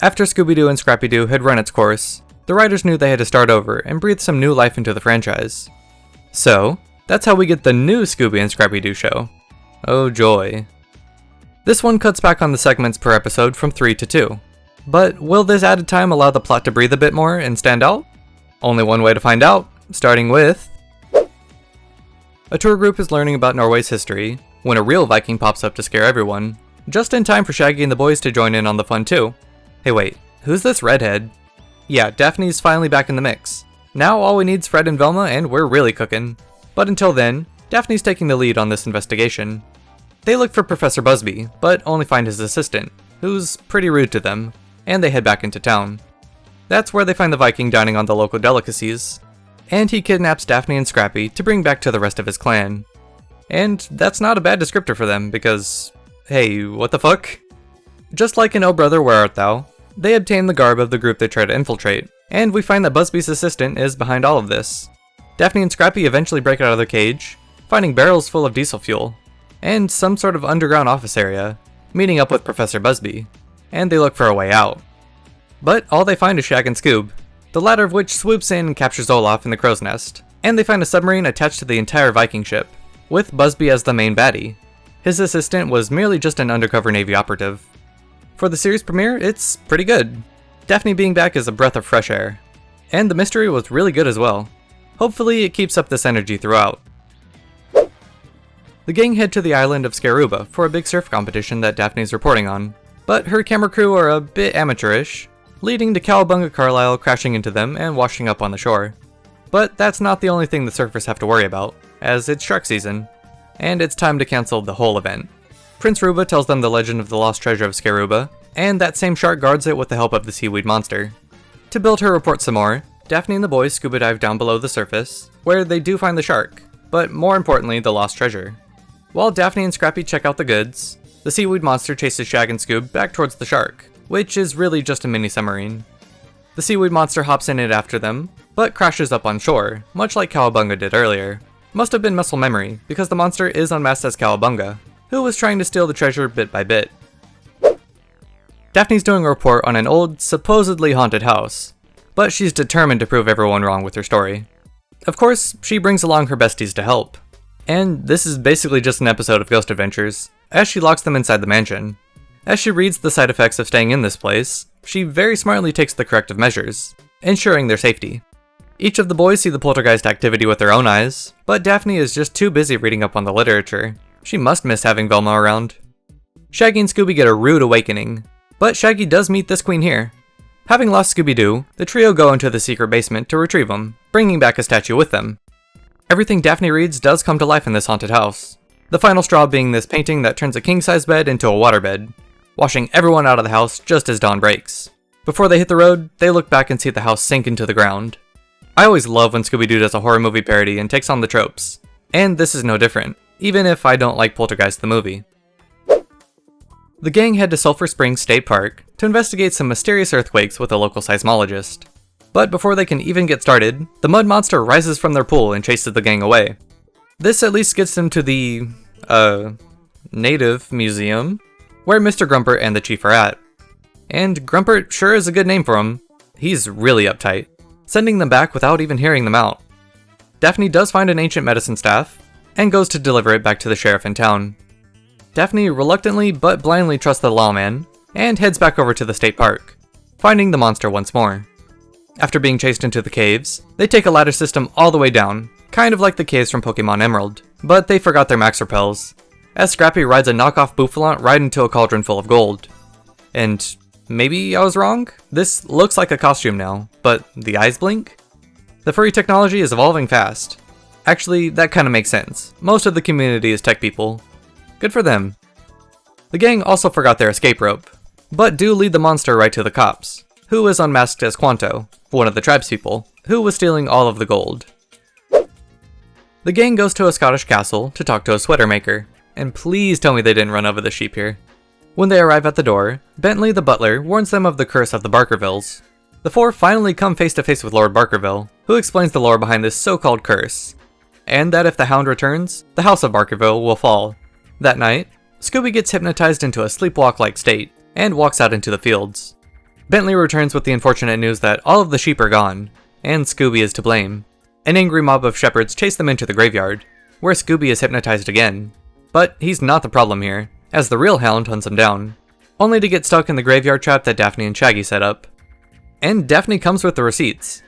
After Scooby-Doo and Scrappy-Doo had run its course, the writers knew they had to start over and breathe some new life into the franchise. So, that's how we get the new Scooby and Scrappy-Doo show. Oh joy. This one cuts back on the segments per episode from 3 to 2. But will this added time allow the plot to breathe a bit more and stand out? Only one way to find out, starting with... A tour group is learning about Norway's history, when a real Viking pops up to scare everyone, just in time for Shaggy and the boys to join in on the fun too. Hey wait, who's this redhead? Yeah, Daphne's finally back in the mix. Now all we need's Fred and Velma and we're really cooking. But until then, Daphne's taking the lead on this investigation. They look for Professor Busby, but only find his assistant, who's pretty rude to them, and they head back into town. That's where they find the Viking dining on the local delicacies, and he kidnaps Daphne and Scrappy to bring back to the rest of his clan. And that's not a bad descriptor for them, because, hey, what the fuck? Just like in Oh Brother, Where Art Thou, they obtain the garb of the group they try to infiltrate, and we find that Busby's assistant is behind all of this. Daphne and Scrappy eventually break out of their cage, finding barrels full of diesel fuel, and some sort of underground office area, meeting up with Professor Busby, and they look for a way out. But all they find is Shag and Scoob, the latter of which swoops in and captures Olaf in the crow's nest, and they find a submarine attached to the entire Viking ship, with Busby as the main baddie. His assistant was merely just an undercover Navy operative. For the series premiere, it's pretty good. Daphne being back is a breath of fresh air, and the mystery was really good as well. Hopefully it keeps up this energy throughout. The gang head to the island of Skaruba for a big surf competition that Daphne's reporting on, but her camera crew are a bit amateurish, leading to Cowabunga Carlisle crashing into them and washing up on the shore. But that's not the only thing the surfers have to worry about, as it's shark season, and it's time to cancel the whole event. Prince Ruba tells them the legend of the lost treasure of Skaruba, and that same shark guards it with the help of the seaweed monster. To build her report some more, Daphne and the boys scuba dive down below the surface, where they do find the shark, but more importantly the lost treasure. While Daphne and Scrappy check out the goods, the seaweed monster chases Shag and Scoob back towards the shark, which is really just a mini submarine. The seaweed monster hops in it after them, but crashes up on shore, much like Cowabunga did earlier. Must have been muscle memory, because the monster is unmasked as Cowabunga, who was trying to steal the treasure bit by bit. Daphne's doing a report on an old, supposedly haunted house, but she's determined to prove everyone wrong with her story. Of course, she brings along her besties to help. And this is basically just an episode of Ghost Adventures, as she locks them inside the mansion. As she reads the side effects of staying in this place, she very smartly takes the corrective measures, ensuring their safety. Each of the boys see the poltergeist activity with their own eyes, but Daphne is just too busy reading up on the literature. She must miss having Velma around. Shaggy and Scooby get a rude awakening, but Shaggy does meet this queen here. Having lost Scooby-Doo, the trio go into the secret basement to retrieve him, bringing back a statue with them. Everything Daphne reads does come to life in this haunted house, the final straw being this painting that turns a king-size bed into a waterbed, washing everyone out of the house just as dawn breaks. Before they hit the road, they look back and see the house sink into the ground. I always love when Scooby-Doo does a horror movie parody and takes on the tropes, and this is no different, even if I don't like Poltergeist the movie. The gang head to Sulphur Springs State Park to investigate some mysterious earthquakes with a local seismologist. But before they can even get started, the mud monster rises from their pool and chases the gang away. This at least gets them to the, Native Museum, where Mr. Grumpert and the Chief are at. And Grumpert sure is a good name for him. He's really uptight, sending them back without even hearing them out. Daphne does find an ancient medicine staff, and goes to deliver it back to the sheriff in town. Daphne reluctantly but blindly trusts the lawman, and heads back over to the state park, finding the monster once more. After being chased into the caves, they take a ladder system all the way down, kind of like the caves from Pokemon Emerald, but they forgot their max repels, as Scrappy rides a knockoff Bouffalante right into a cauldron full of gold. And maybe I was wrong? This looks like a costume now, but the eyes blink? The furry technology is evolving fast. Actually, that kinda makes sense. Most of the community is tech people. Good for them. The gang also forgot their escape rope, but do lead the monster right to the cops, who is unmasked as Quanto, one of the tribespeople, who was stealing all of the gold. The gang goes to a Scottish castle to talk to a sweater maker, and please tell me they didn't run over the sheep here. When they arrive at the door, Bentley the butler warns them of the curse of the Barkervilles. The four finally come face to face with Lord Barkerville, who explains the lore behind this so-called curse, and that if the Hound returns, the House of Barkerville will fall. That night, Scooby gets hypnotized into a sleepwalk-like state, and walks out into the fields. Bentley returns with the unfortunate news that all of the sheep are gone, and Scooby is to blame. An angry mob of shepherds chase them into the graveyard, where Scooby is hypnotized again. But he's not the problem here, as the real hound hunts him down, only to get stuck in the graveyard trap that Daphne and Shaggy set up. And Daphne comes with the receipts,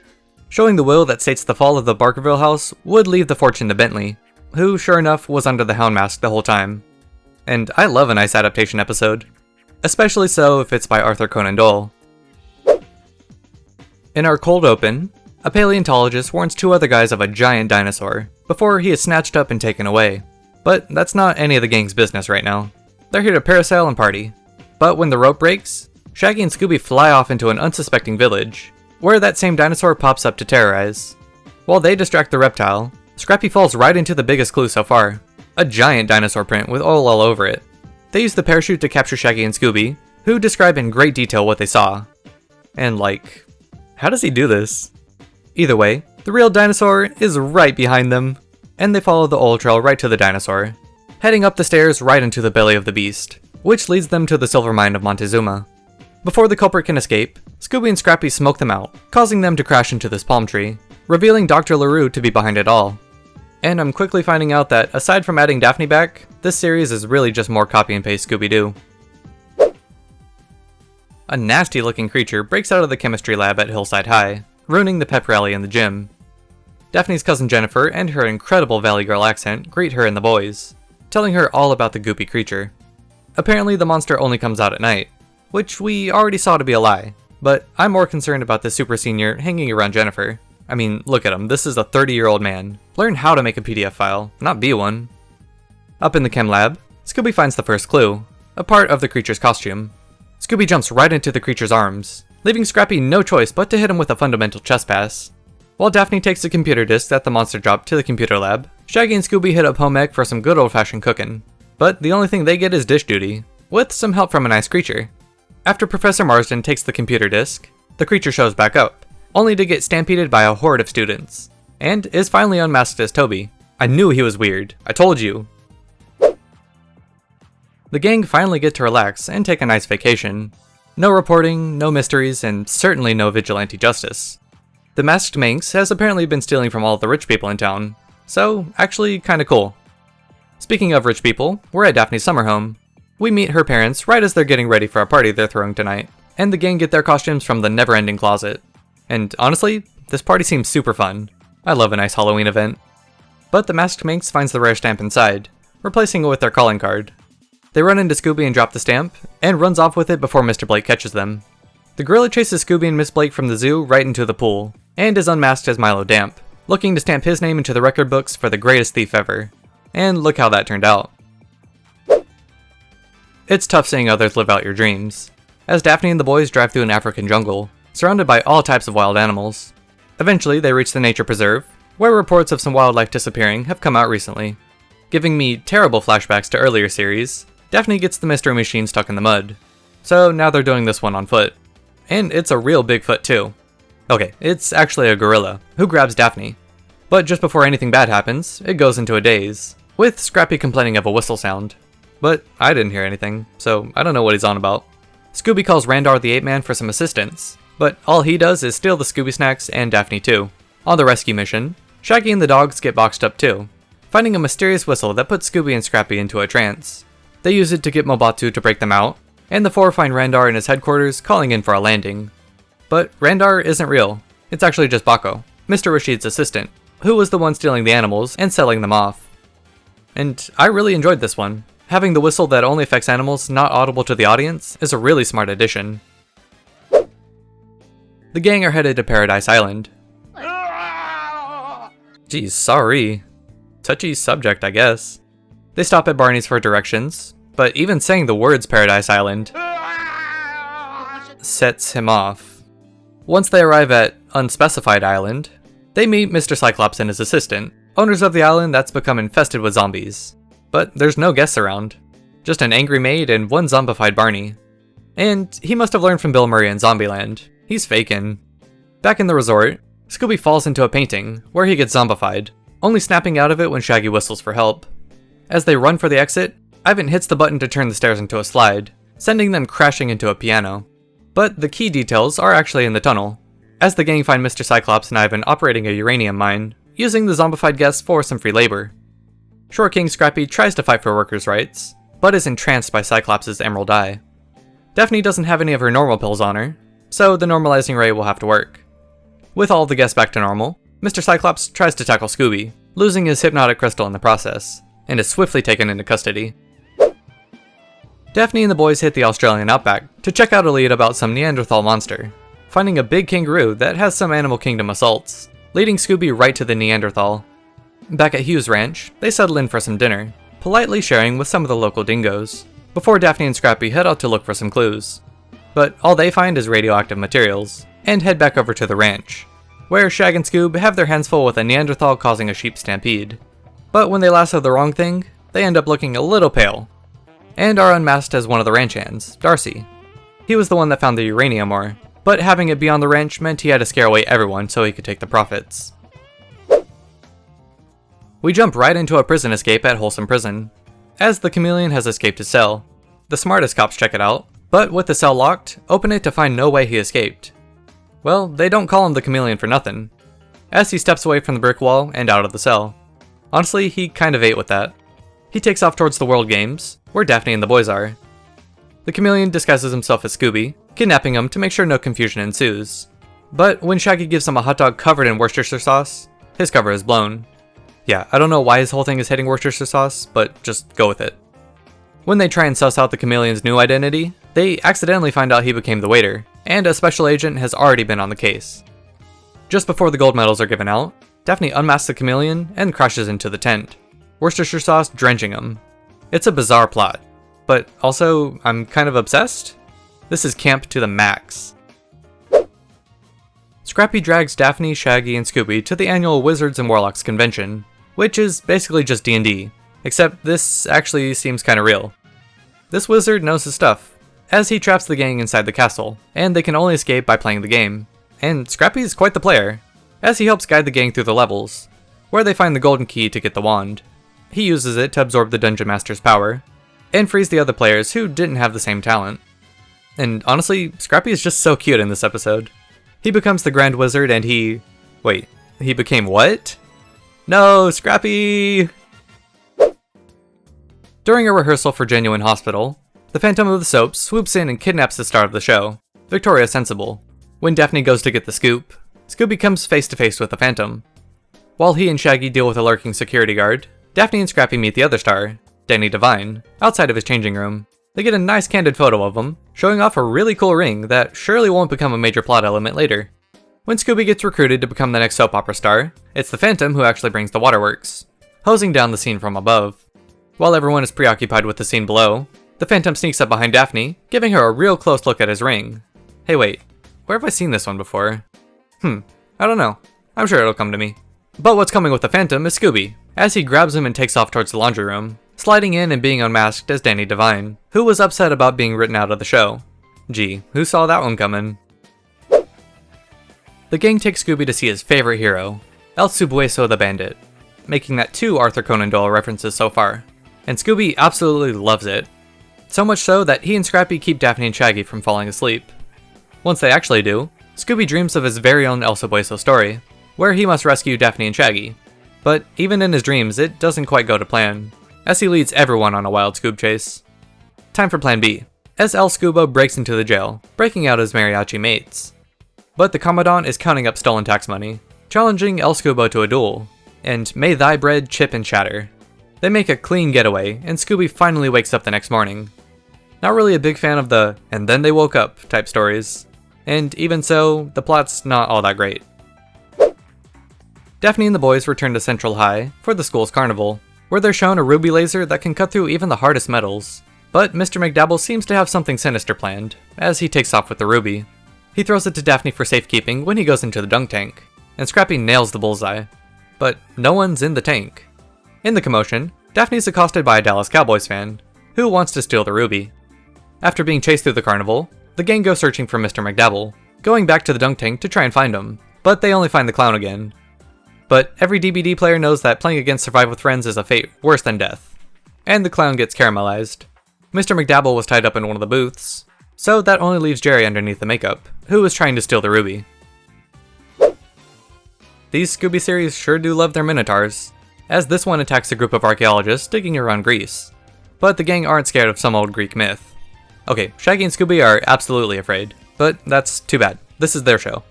showing the will that states the fall of the Barkerville house would leave the fortune to Bentley, who, sure enough, was under the hound mask the whole time. And I love a nice adaptation episode, especially so if it's by Arthur Conan Doyle. In our cold open, a paleontologist warns two other guys of a giant dinosaur before he is snatched up and taken away. But that's not any of the gang's business right now. They're here to parasail and party. But when the rope breaks, Shaggy and Scooby fly off into an unsuspecting village, where that same dinosaur pops up to terrorize. While they distract the reptile, Scrappy falls right into the biggest clue so far, a giant dinosaur print with oil all over it. They use the parachute to capture Shaggy and Scooby, who describe in great detail what they saw. And like, how does he do this? Either way, the real dinosaur is right behind them, and they follow the oil trail right to the dinosaur, heading up the stairs right into the belly of the beast, which leads them to the silver mine of Montezuma. Before the culprit can escape, Scooby and Scrappy smoke them out, causing them to crash into this palm tree, revealing Dr. LaRue to be behind it all. And I'm quickly finding out that, aside from adding Daphne back, this series is really just more copy and paste Scooby-Doo. A nasty looking creature breaks out of the chemistry lab at Hillside High, ruining the pep rally in the gym. Daphne's cousin Jennifer and her incredible Valley Girl accent greet her and the boys, telling her all about the goopy creature. Apparently the monster only comes out at night, which we already saw to be a lie, but I'm more concerned about this super senior hanging around Jennifer. I mean, look at him, this is a 30-year-old man. Learn how to make a PDF file, not be one. Up in the chem lab, Scooby finds the first clue, a part of the creature's costume. Scooby jumps right into the creature's arms, leaving Scrappy no choice but to hit him with a fundamental chest pass. While Daphne takes the computer disk that the monster dropped to the computer lab, Shaggy and Scooby hit up home ec for some good old-fashioned cooking. But the only thing they get is dish duty, with some help from a nice creature. After Professor Marsden takes the computer disk, the creature shows back up, only to get stampeded by a horde of students, and is finally unmasked as Toby. I knew he was weird, I told you. The gang finally get to relax and take a nice vacation. No reporting, no mysteries, and certainly no vigilante justice. The masked Manx has apparently been stealing from all the rich people in town, so actually kinda cool. Speaking of rich people, we're at Daphne's summer home. We meet her parents right as they're getting ready for a party they're throwing tonight, and the gang get their costumes from the never-ending closet. And honestly, this party seems super fun. I love a nice Halloween event. But the masked Manx finds the rare stamp inside, replacing it with their calling card. They run into Scooby and drop the stamp, and runs off with it before Mr. Blake catches them. The gorilla chases Scooby and Miss Blake from the zoo right into the pool, and is unmasked as Milo Damp, looking to stamp his name into the record books for the greatest thief ever. And look how that turned out. It's tough seeing others live out your dreams, as Daphne and the boys drive through an African jungle, surrounded by all types of wild animals. Eventually, they reach the nature preserve, where reports of some wildlife disappearing have come out recently. Giving me terrible flashbacks to earlier series, Daphne gets the mystery machine stuck in the mud. So now they're doing this one on foot. And it's a real Bigfoot too. Okay, it's actually a gorilla, who grabs Daphne. But just before anything bad happens, it goes into a daze, with Scrappy complaining of a whistle sound. But I didn't hear anything, so I don't know what he's on about. Scooby calls Randar the Ape Man for some assistance, but all he does is steal the Scooby snacks and Daphne too. On the rescue mission, Shaggy and the dogs get boxed up too, finding a mysterious whistle that puts Scooby and Scrappy into a trance. They use it to get Mobatu to break them out, and the four find Randar in his headquarters calling in for a landing. But Randar isn't real, it's actually just Bako, Mr. Rashid's assistant, who was the one stealing the animals and selling them off. And I really enjoyed this one. Having the whistle that only affects animals not audible to the audience is a really smart addition. The gang are headed to Paradise Island. Geez, sorry. Touchy subject, I guess. They stop at Barney's for directions, but even saying the words Paradise Island sets him off. Once they arrive at Unspecified Island, they meet Mr. Cyclops and his assistant, owners of the island that's become infested with zombies. But there's no guests around, just an angry maid and one zombified Barney. And he must have learned from Bill Murray in Zombieland. He's fakin'. Back in the resort, Scooby falls into a painting, where he gets zombified, only snapping out of it when Shaggy whistles for help. As they run for the exit, Ivan hits the button to turn the stairs into a slide, sending them crashing into a piano. But the key details are actually in the tunnel, as the gang find Mr. Cyclops and Ivan operating a uranium mine, using the zombified guests for some free labor. Short King Scrappy tries to fight for workers' rights, but is entranced by Cyclops' emerald eye. Daphne doesn't have any of her normal pills on her, so the normalizing ray will have to work. With all the guests back to normal, Mr. Cyclops tries to tackle Scooby, losing his hypnotic crystal in the process, and is swiftly taken into custody. Daphne and the boys hit the Australian outback to check out a lead about some Neanderthal monster, finding a big kangaroo that has some Animal Kingdom assaults, leading Scooby right to the Neanderthal. Back at Hugh's ranch, they settle in for some dinner, politely sharing with some of the local dingoes, before Daphne and Scrappy head out to look for some clues. But all they find is radioactive materials, and head back over to the ranch, where Shag and Scoob have their hands full with a Neanderthal causing a sheep stampede. But when they lasso the wrong thing, they end up looking a little pale, and are unmasked as one of the ranch hands, Darcy. He was the one that found the uranium ore, but having it be on the ranch meant he had to scare away everyone so he could take the profits. We jump right into a prison escape at Wholesome Prison, as the chameleon has escaped his cell. The smartest cops check it out, but with the cell locked, open it to find no way he escaped. Well, they don't call him the chameleon for nothing, as he steps away from the brick wall and out of the cell. Honestly, he kind of ate with that. He takes off towards the World Games, where Daphne and the boys are. The chameleon disguises himself as Scooby, kidnapping him to make sure no confusion ensues. But when Shaggy gives him a hot dog covered in Worcestershire sauce, his cover is blown. Yeah, I don't know why his whole thing is hitting Worcestershire sauce, but just go with it. When they try and suss out the chameleon's new identity, they accidentally find out he became the waiter, and a special agent has already been on the case. Just before the gold medals are given out, Daphne unmasks the chameleon and crashes into the tent, Worcestershire sauce drenching him. It's a bizarre plot, but also, I'm kind of obsessed? This is camp to the max. Scrappy drags Daphne, Shaggy, and Scooby to the annual Wizards and Warlocks convention, which is basically just D&D, except this actually seems kinda real. This wizard knows his stuff, as he traps the gang inside the castle, and they can only escape by playing the game. And Scrappy is quite the player, as he helps guide the gang through the levels, where they find the golden key to get the wand. He uses it to absorb the Dungeon Master's power, and frees the other players who didn't have the same talent. And honestly, Scrappy is just so cute in this episode. He becomes the Grand Wizard and he became what? No, Scrappy! During a rehearsal for Genuine Hospital, the Phantom of the Soap swoops in and kidnaps the star of the show, Victoria Sensible. When Daphne goes to get the scoop, Scooby comes face to face with the Phantom. While he and Shaggy deal with a lurking security guard, Daphne and Scrappy meet the other star, Danny Devine, outside of his changing room. They get a nice candid photo of him, showing off a really cool ring that surely won't become a major plot element later. When Scooby gets recruited to become the next soap opera star, it's the Phantom who actually brings the waterworks, hosing down the scene from above. While everyone is preoccupied with the scene below, the Phantom sneaks up behind Daphne, giving her a real close look at his ring. Hey wait, where have I seen this one before? I don't know. I'm sure it'll come to me. But what's coming with the Phantom is Scooby, as he grabs him and takes off towards the laundry room, sliding in and being unmasked as Danny Devine, who was upset about being written out of the show. Gee, who saw that one coming? The gang takes Scooby to see his favorite hero, El Subueso the Bandit, making that 2 Arthur Conan Doyle references so far. And Scooby absolutely loves it. So much so that he and Scrappy keep Daphne and Shaggy from falling asleep. Once they actually do, Scooby dreams of his very own El Subueso story, where he must rescue Daphne and Shaggy. But even in his dreams, it doesn't quite go to plan, as he leads everyone on a wild Scoob chase. Time for Plan B, as El Scubo breaks into the jail, breaking out his mariachi mates. But the Commandant is counting up stolen tax money, challenging El Scubo to a duel, and may thy bread chip and shatter. They make a clean getaway, and Scooby finally wakes up the next morning. Not really a big fan of the "and then they woke up" type stories, and even so, the plot's not all that great. Daphne and the boys return to Central High for the school's carnival, where they're shown a ruby laser that can cut through even the hardest metals. But Mr. McDouble seems to have something sinister planned, as he takes off with the ruby. He throws it to Daphne for safekeeping when he goes into the dunk tank, and Scrappy nails the bullseye. But no one's in the tank. In the commotion, Daphne's accosted by a Dallas Cowboys fan, who wants to steal the ruby. After being chased through the carnival, the gang goes searching for Mr. McDouble, going back to the dunk tank to try and find him, but they only find the clown again. But every DBD player knows that playing against Survive with Friends is a fate worse than death, and the clown gets caramelized. Mr. McDouble was tied up in one of the booths, So that only leaves Jerry underneath the makeup, who is trying to steal the ruby. These Scooby series sure do love their minotaurs, as this one attacks a group of archaeologists digging around Greece. But the gang aren't scared of some old Greek myth. Okay, Shaggy and Scooby are absolutely afraid, but that's too bad. This is their show.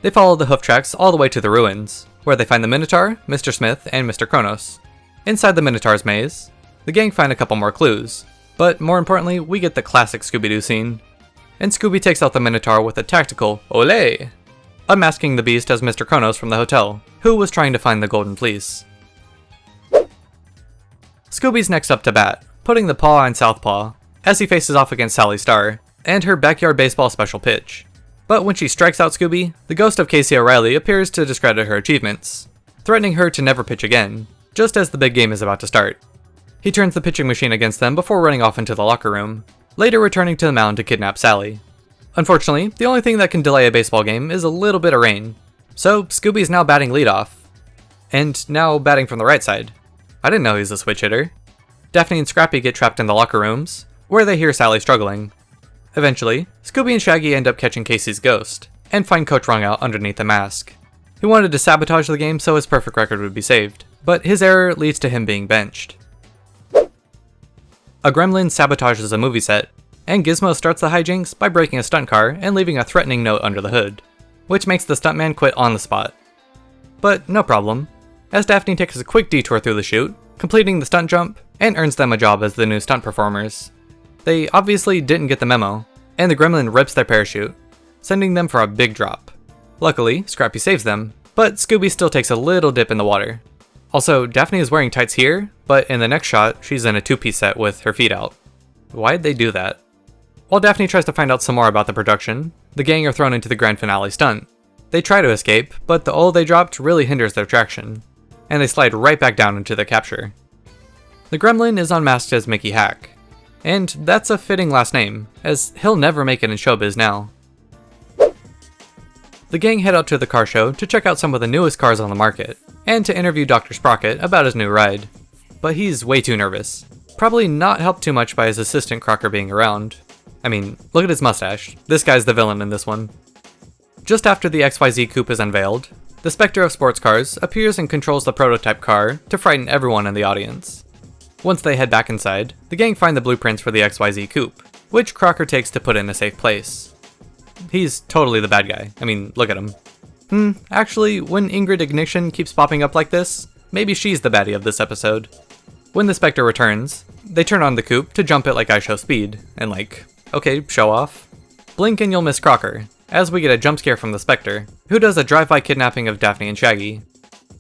They follow the hoof tracks all the way to the ruins, where they find the Minotaur, Mr. Smith, and Mr. Kronos. Inside the Minotaur's maze, the gang find a couple more clues, but more importantly, we get the classic Scooby-Doo scene. And Scooby takes out the Minotaur with a tactical "Olé!", unmasking the beast as Mr. Kronos from the hotel, who was trying to find the Golden Fleece. Scooby's next up to bat, putting the paw on Southpaw, as he faces off against Sally Starr, and her backyard baseball special pitch. But when she strikes out Scooby, the ghost of Casey O'Reilly appears to discredit her achievements, threatening her to never pitch again, just as the big game is about to start. He turns the pitching machine against them before running off into the locker room, later returning to the mound to kidnap Sally. Unfortunately, the only thing that can delay a baseball game is a little bit of rain, so Scooby's now batting leadoff. And now batting from the right side. I didn't know he was a switch hitter. Daphne and Scrappy get trapped in the locker rooms, where they hear Sally struggling. Eventually, Scooby and Shaggy end up catching Casey's ghost, and find Coach Wrung out underneath the mask. He wanted to sabotage the game so his perfect record would be saved, but his error leads to him being benched. A gremlin sabotages a movie set, and Gizmo starts the hijinks by breaking a stunt car and leaving a threatening note under the hood, which makes the stuntman quit on the spot. But no problem, as Daphne takes a quick detour through the chute, completing the stunt jump, and earns them a job as the new stunt performers. They obviously didn't get the memo, and the gremlin rips their parachute, sending them for a big drop. Luckily, Scrappy saves them, but Scooby still takes a little dip in the water. Also, Daphne is wearing tights here, but in the next shot, she's in a two-piece set with her feet out. Why'd they do that? While Daphne tries to find out some more about the production, the gang are thrown into the grand finale stunt. They try to escape, but the oil they dropped really hinders their traction, and they slide right back down into their capture. The gremlin is unmasked as Mickey Hack, and that's a fitting last name, as he'll never make it in showbiz now. The gang head out to the car show to check out some of the newest cars on the market, and to interview Dr. Sprocket about his new ride. But he's way too nervous, probably not helped too much by his assistant Crocker being around. I mean, look at his mustache, this guy's the villain in this one. Just after the XYZ coupe is unveiled, the Spectre of Sports Cars appears and controls the prototype car to frighten everyone in the audience. Once they head back inside, the gang find the blueprints for the XYZ coupe, which Crocker takes to put in a safe place. He's totally the bad guy. I mean, look at him. Actually, when Ingrid Ignition keeps popping up like this, maybe she's the baddie of this episode. When the Spectre returns, they turn on the coupe to jump it like I show speed, and like, okay, show off. Blink and you'll miss Crocker, as we get a jump scare from the Spectre, who does a drive-by kidnapping of Daphne and Shaggy.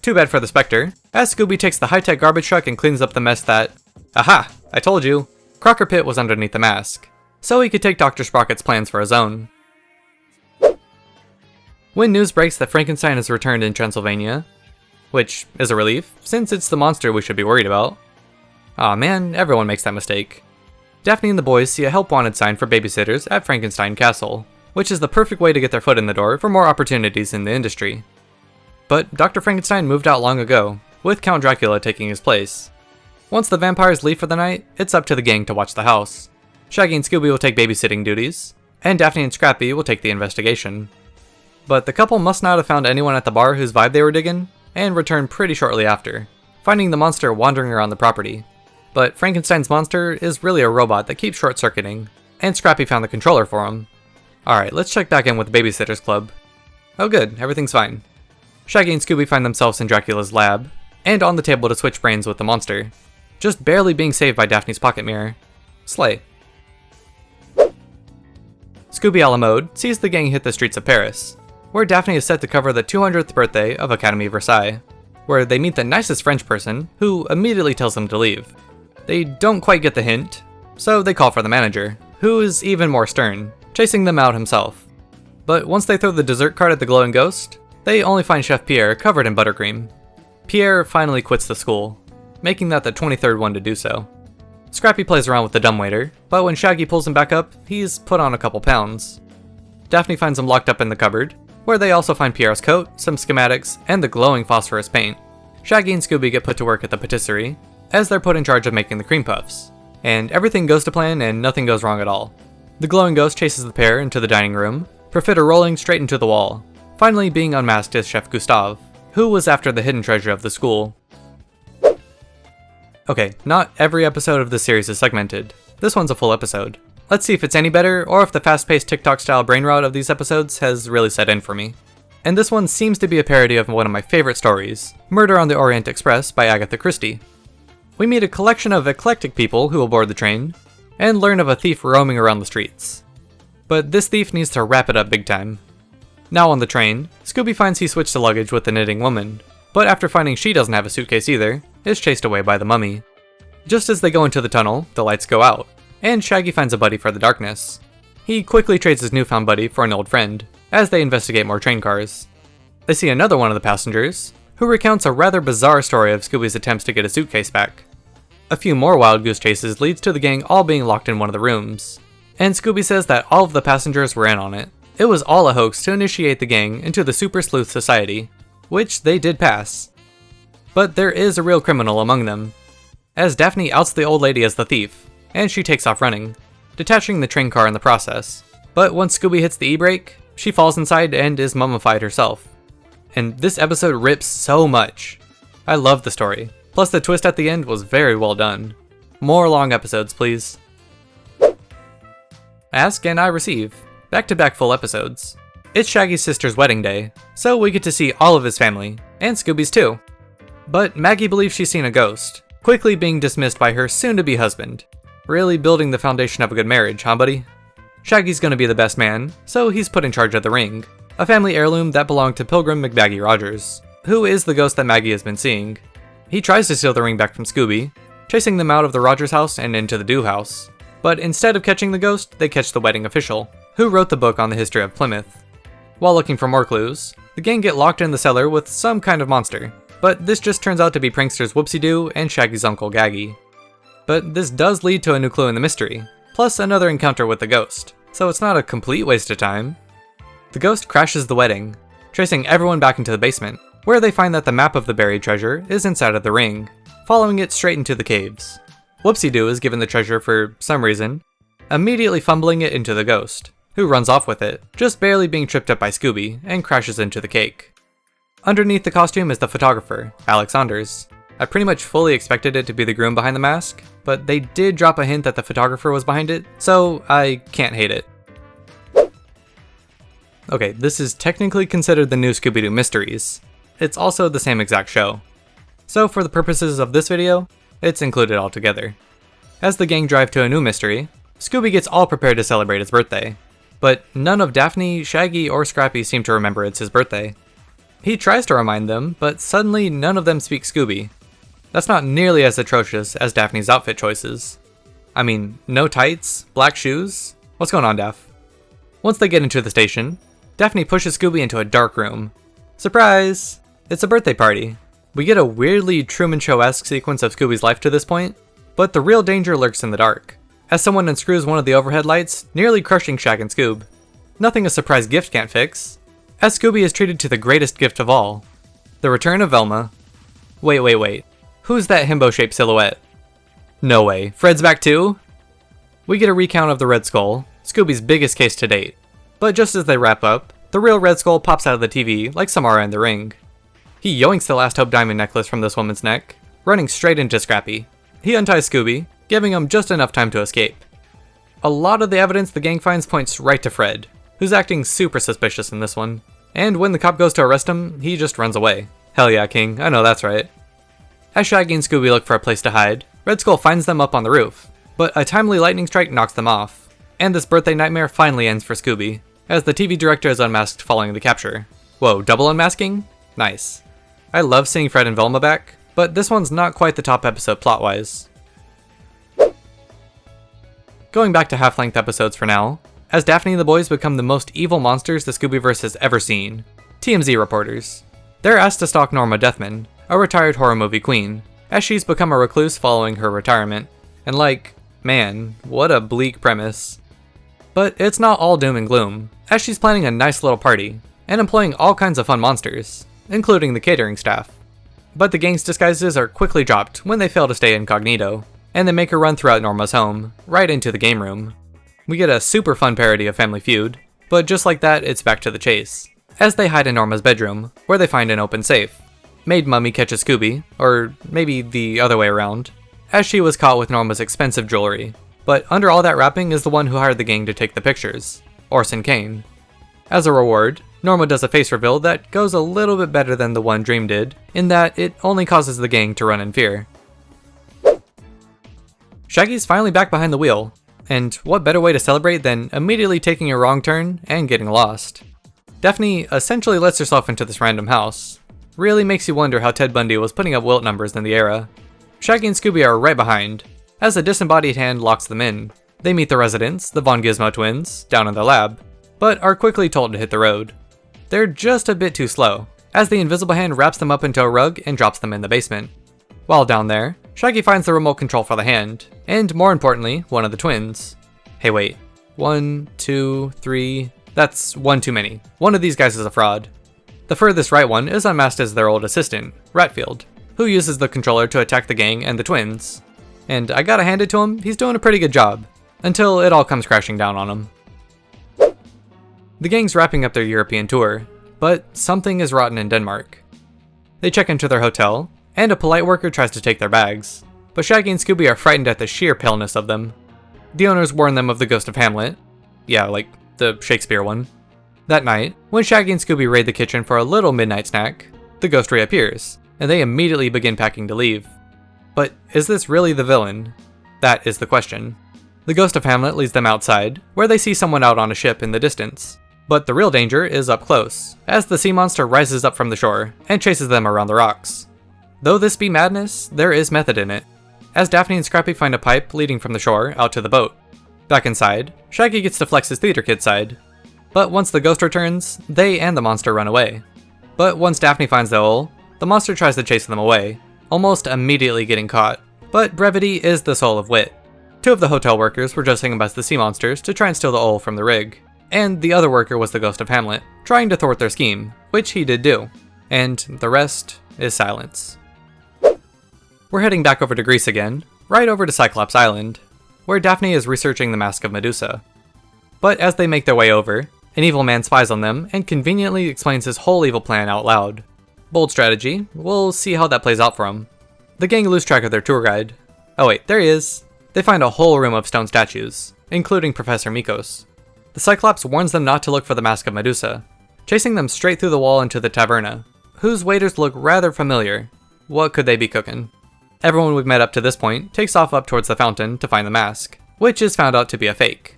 Too bad for the Spectre, as Scooby takes the high-tech garbage truck and cleans up the mess that... Aha! I told you! Crocker Pit was underneath the mask, so he could take Dr. Sprocket's plans for his own. When news breaks that Frankenstein has returned in Transylvania, which is a relief, since it's the monster we should be worried about. Aw man, everyone makes that mistake. Daphne and the boys see a help wanted sign for babysitters at Frankenstein Castle, which is the perfect way to get their foot in the door for more opportunities in the industry. But Dr. Frankenstein moved out long ago, with Count Dracula taking his place. Once the vampires leave for the night, it's up to the gang to watch the house. Shaggy and Scooby will take babysitting duties, and Daphne and Scrappy will take the investigation. But the couple must not have found anyone at the bar whose vibe they were digging, and return pretty shortly after, finding the monster wandering around the property. But Frankenstein's monster is really a robot that keeps short-circuiting, and Scrappy found the controller for him. Alright, let's check back in with the Babysitter's Club. Oh good, everything's fine. Shaggy and Scooby find themselves in Dracula's lab, and on the table to switch brains with the monster, just barely being saved by Daphne's pocket mirror. Slay. Scooby a la mode sees the gang hit the streets of Paris, where Daphne is set to cover the 200th birthday of Academy Versailles, where they meet the nicest French person, who immediately tells them to leave. They don't quite get the hint, so they call for the manager, who is even more stern, chasing them out himself. But once they throw the dessert cart at the glowing ghost, they only find Chef Pierre covered in buttercream. Pierre finally quits the school, making that the 23rd one to do so. Scrappy plays around with the dumbwaiter, but when Shaggy pulls him back up, he's put on a couple pounds. Daphne finds him locked up in the cupboard, where they also find Pierre's coat, some schematics, and the glowing phosphorus paint. Shaggy and Scooby get put to work at the patisserie, as they're put in charge of making the cream puffs, and everything goes to plan and nothing goes wrong at all. The glowing ghost chases the pair into the dining room, Profiter rolling straight into the wall, finally being unmasked as Chef Gustave, who was after the hidden treasure of the school. Okay, not every episode of this series is segmented. This one's a full episode. Let's see if it's any better, or if the fast-paced TikTok-style brain rot of these episodes has really set in for me. And this one seems to be a parody of one of my favorite stories, Murder on the Orient Express by Agatha Christie. We meet a collection of eclectic people who will board the train, and learn of a thief roaming around the streets. But this thief needs to wrap it up big time. Now on the train, Scooby finds he switched the luggage with the knitting woman, but after finding she doesn't have a suitcase either, is chased away by the mummy. Just as they go into the tunnel, the lights go out, and Shaggy finds a buddy for the darkness. He quickly trades his newfound buddy for an old friend, as they investigate more train cars. They see another one of the passengers, who recounts a rather bizarre story of Scooby's attempts to get a suitcase back. A few more wild goose chases leads to the gang all being locked in one of the rooms, and Scooby says that all of the passengers were in on it. It was all a hoax to initiate the gang into the Super Sleuth Society, which they did pass. But there is a real criminal among them, as Daphne outs the old lady as the thief, and she takes off running, detaching the train car in the process. But once Scooby hits the e-brake, she falls inside and is mummified herself. And this episode rips so much. I love the story, plus the twist at the end was very well done. More long episodes, please. Ask and I receive. Back-to-back full episodes. It's Shaggy's sister's wedding day, so we get to see all of his family, and Scooby's too. But Maggie believes she's seen a ghost, quickly being dismissed by her soon-to-be husband. Really building the foundation of a good marriage, huh buddy? Shaggy's gonna be the best man, so he's put in charge of the ring, a family heirloom that belonged to Pilgrim McBaggy Rogers, who is the ghost that Maggie has been seeing. He tries to steal the ring back from Scooby, chasing them out of the Rogers house and into the Doo house. But instead of catching the ghost, they catch the wedding official, who wrote the book on the history of Plymouth. While looking for more clues, the gang get locked in the cellar with some kind of monster, but this just turns out to be pranksters Whoopsie-Doo and Shaggy's uncle Gaggy. But this does lead to a new clue in the mystery, plus another encounter with the ghost, so it's not a complete waste of time. The ghost crashes the wedding, chasing everyone back into the basement, where they find that the map of the buried treasure is inside of the ring, following it straight into the caves. Whoopsie-Doo is given the treasure for some reason, immediately fumbling it into the ghost, who runs off with it, just barely being tripped up by Scooby, and crashes into the cake. Underneath the costume is the photographer, Alex Saunders. I pretty much fully expected it to be the groom behind the mask, but they did drop a hint that the photographer was behind it, so I can't hate it. Okay, this is technically considered the new Scooby-Doo Mysteries. It's also the same exact show. So for the purposes of this video, it's included all together. As the gang drive to a new mystery, Scooby gets all prepared to celebrate his birthday. But none of Daphne, Shaggy, or Scrappy seem to remember it's his birthday. He tries to remind them, but suddenly none of them speak Scooby. That's not nearly as atrocious as Daphne's outfit choices. I mean, no tights, black shoes? What's going on, Daph? Once they get into the station, Daphne pushes Scooby into a dark room. Surprise! It's a birthday party. We get a weirdly Truman Show-esque sequence of Scooby's life to this point, but the real danger lurks in the dark, as someone unscrews one of the overhead lights, nearly crushing Shag and Scoob. Nothing a surprise gift can't fix, as Scooby is treated to the greatest gift of all, the return of Velma. Wait. Who's that himbo-shaped silhouette? No way, Fred's back too? We get a recount of the Red Skull, Scooby's biggest case to date. But just as they wrap up, the real Red Skull pops out of the TV like Samara in The Ring. He yoinks the Last Hope diamond necklace from this woman's neck, running straight into Scrappy. He unties Scooby, giving him just enough time to escape. A lot of the evidence the gang finds points right to Fred, who's acting super suspicious in this one. And when the cop goes to arrest him, he just runs away. Hell yeah, King, I know that's right. As Shaggy and Scooby look for a place to hide, Red Skull finds them up on the roof, but a timely lightning strike knocks them off. And this birthday nightmare finally ends for Scooby, as the TV director is unmasked following the capture. Whoa, double unmasking? Nice. I love seeing Fred and Velma back, but this one's not quite the top episode plot-wise. Going back to half-length episodes for now, as Daphne and the boys become the most evil monsters the Scoobyverse has ever seen. TMZ reporters. They're asked to stalk Norma Desmond, a retired horror movie queen, as she's become a recluse following her retirement. And man, what a bleak premise. But it's not all doom and gloom, as she's planning a nice little party, and employing all kinds of fun monsters, including the catering staff. But the gang's disguises are quickly dropped when they fail to stay incognito, and they make her run throughout Norma's home, right into the game room. We get a super fun parody of Family Feud, but just like that, it's back to the chase, as they hide in Norma's bedroom, where they find an open safe. Maid Mummy catches Scooby, or maybe the other way around, as she was caught with Norma's expensive jewelry, but under all that wrapping is the one who hired the gang to take the pictures, Orson Kane. As a reward, Norma does a face reveal that goes a little bit better than the one Dream did, in that it only causes the gang to run in fear. Shaggy's finally back behind the wheel, and what better way to celebrate than immediately taking a wrong turn and getting lost. Daphne essentially lets herself into this random house. Really makes you wonder how Ted Bundy was putting up wilt numbers in the era. Shaggy and Scooby are right behind, as a disembodied hand locks them in. They meet the residents, the Von Gizmo twins, down in their lab, but are quickly told to hit the road. They're just a bit too slow, as the invisible hand wraps them up into a rug and drops them in the basement. While down there, Shaggy finds the remote control for the hand, and more importantly, one of the twins. Hey wait, 1, 2, 3, that's one too many. One of these guys is a fraud. The furthest right one is unmasked as their old assistant, Ratfield, who uses the controller to attack the gang and the twins. And I gotta hand it to him, he's doing a pretty good job, until it all comes crashing down on him. The gang's wrapping up their European tour, but something is rotten in Denmark. They check into their hotel, and a polite worker tries to take their bags, but Shaggy and Scooby are frightened at the sheer paleness of them. The owners warn them of the ghost of Hamlet. Yeah, like the Shakespeare one. That night, when Shaggy and Scooby raid the kitchen for a little midnight snack, the ghost reappears, and they immediately begin packing to leave. But is this really the villain? That is the question. The ghost of Hamlet leads them outside, where they see someone out on a ship in the distance. But the real danger is up close, as the sea monster rises up from the shore and chases them around the rocks. Though this be madness, there is method in it, as Daphne and Scrappy find a pipe leading from the shore out to the boat. Back inside, Shaggy gets to flex his theater kid side. But once the ghost returns, they and the monster run away. But once Daphne finds the hole, the monster tries to chase them away, almost immediately getting caught. But brevity is the soul of wit. Two of the hotel workers were dressing up as the sea monsters to try and steal the oil from the rig, and the other worker was the ghost of Hamlet, trying to thwart their scheme, which he did do. And the rest is silence. We're heading back over to Greece again, right over to Cyclops Island, where Daphne is researching the Mask of Medusa. But as they make their way over, an evil man spies on them and conveniently explains his whole evil plan out loud. Bold strategy, we'll see how that plays out for him. The gang lose track of their tour guide. Oh wait, there he is. They find a whole room of stone statues, including Professor Mikos. The Cyclops warns them not to look for the Mask of Medusa, chasing them straight through the wall into the taverna, whose waiters look rather familiar. What could they be cooking? Everyone we've met up to this point takes off up towards the fountain to find the mask, which is found out to be a fake.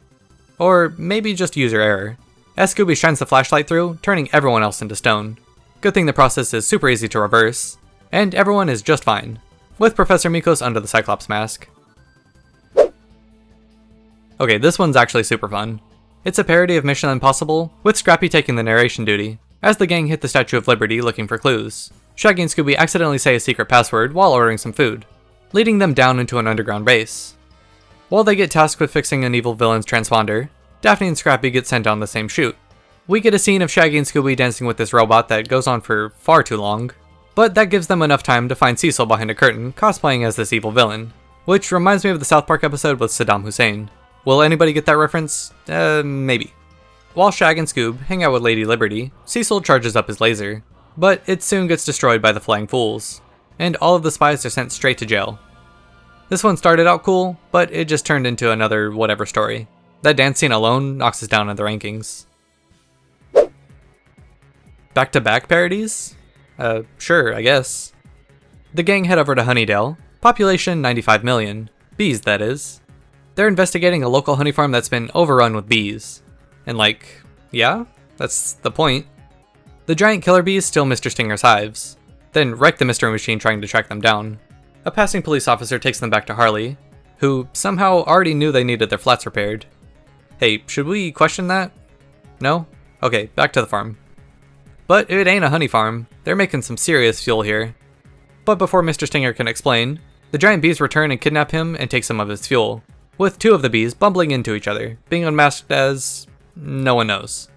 Or maybe just user error, as Scooby shines the flashlight through, turning everyone else into stone. Good thing the process is super easy to reverse, and everyone is just fine, with Professor Mikos under the Cyclops mask. Okay, this one's actually super fun. It's a parody of Mission Impossible, with Scrappy taking the narration duty, as the gang hit the Statue of Liberty looking for clues. Shaggy and Scooby accidentally say a secret password while ordering some food, leading them down into an underground base. While they get tasked with fixing an evil villain's transponder, Daphne and Scrappy get sent on the same shoot. We get a scene of Shaggy and Scooby dancing with this robot that goes on for far too long, but that gives them enough time to find Cecil behind a curtain cosplaying as this evil villain, which reminds me of the South Park episode with Saddam Hussein. Will anybody get that reference? Maybe. While Shag and Scoob hang out with Lady Liberty, Cecil charges up his laser, but it soon gets destroyed by the Flying Fools, and all of the spies are sent straight to jail. This one started out cool, but it just turned into another whatever story. That dance scene alone knocks us down in the rankings. Back-to-back parodies? Sure, I guess. The gang head over to Honeydale, population 95 million, bees that is. They're investigating a local honey farm that's been overrun with bees. And like, yeah, that's the point. The giant killer bees steal Mr. Stinger's hives, then wreck the mystery machine trying to track them down. A passing police officer takes them back to Harley, who somehow already knew they needed their flats repaired. Hey, should we question that? No? Okay, back to the farm. But it ain't a honey farm, they're making some serious fuel here. But before Mr. Stinger can explain, the giant bees return and kidnap him and take some of his fuel, with two of the bees bumbling into each other, being unmasked as... no one knows.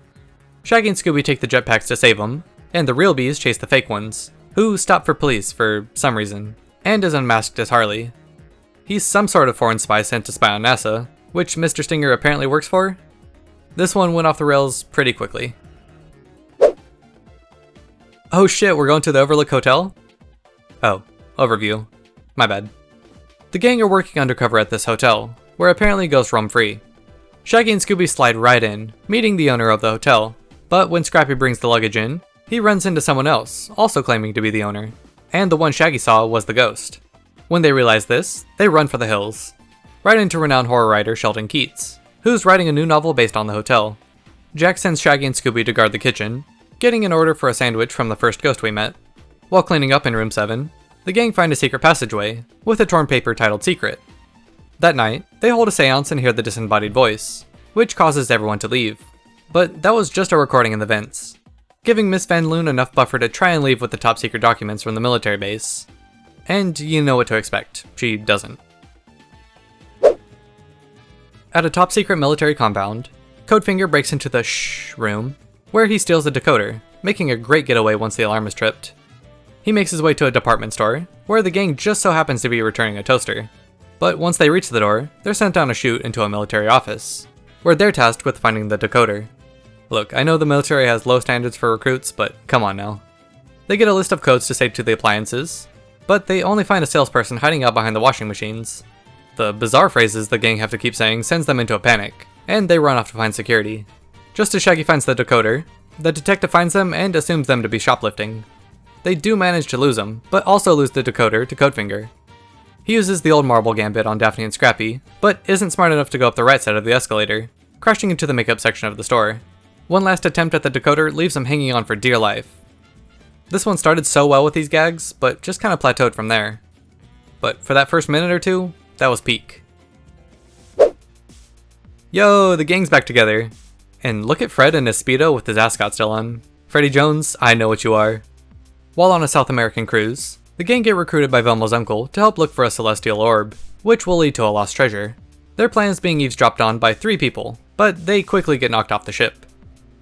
Shaggy and Scooby take the jetpacks to save them, and the real bees chase the fake ones, who stop for police for some reason, and is unmasked as Harley. He's some sort of foreign spy sent to spy on NASA, which Mr. Stinger apparently works for. This one went off the rails pretty quickly. Oh shit, we're going to the Overlook Hotel? Oh, overview. My bad. The gang are working undercover at this hotel, where apparently ghosts roam free. Shaggy and Scooby slide right in, meeting the owner of the hotel, but when Scrappy brings the luggage in, he runs into someone else, also claiming to be the owner, and the one Shaggy saw was the ghost. When they realize this, they run for the hills, right into renowned horror writer Sheldon Keats, who's writing a new novel based on the hotel. Jack sends Shaggy and Scooby to guard the kitchen, getting an order for a sandwich from the first ghost we met. While cleaning up in room 7, the gang find a secret passageway, with a torn paper titled Secret. That night, they hold a seance and hear the disembodied voice, which causes everyone to leave. But that was just a recording in the vents, giving Miss Van Loon enough buffer to try and leave with the top secret documents from the military base. And you know what to expect, she doesn't. At a top secret military compound, Codefinger breaks into the shh room, where he steals a decoder, making a great getaway once the alarm is tripped. He makes his way to a department store, where the gang just so happens to be returning a toaster. But once they reach the door, they're sent down a chute into a military office, where they're tasked with finding the decoder. Look, I know the military has low standards for recruits, but come on now. They get a list of codes to say to the appliances, but they only find a salesperson hiding out behind the washing machines. The bizarre phrases the gang have to keep saying sends them into a panic, and they run off to find security. Just as Shaggy finds the decoder, the detective finds them and assumes them to be shoplifting. They do manage to lose them, but also lose the decoder to Codefinger. He uses the old marble gambit on Daphne and Scrappy, but isn't smart enough to go up the right side of the escalator, crashing into the makeup section of the store. One last attempt at the decoder leaves him hanging on for dear life. This one started so well with these gags, but just kind of plateaued from there. But for that first minute or two, that was peak. Yo, the gang's back together. And look at Fred in his Speedo with his ascot still on. Freddie Jones, I know what you are. While on a South American cruise, the gang get recruited by Velma's uncle to help look for a celestial orb, which will lead to a lost treasure. Their plans being eavesdropped on by 3 people, but they quickly get knocked off the ship.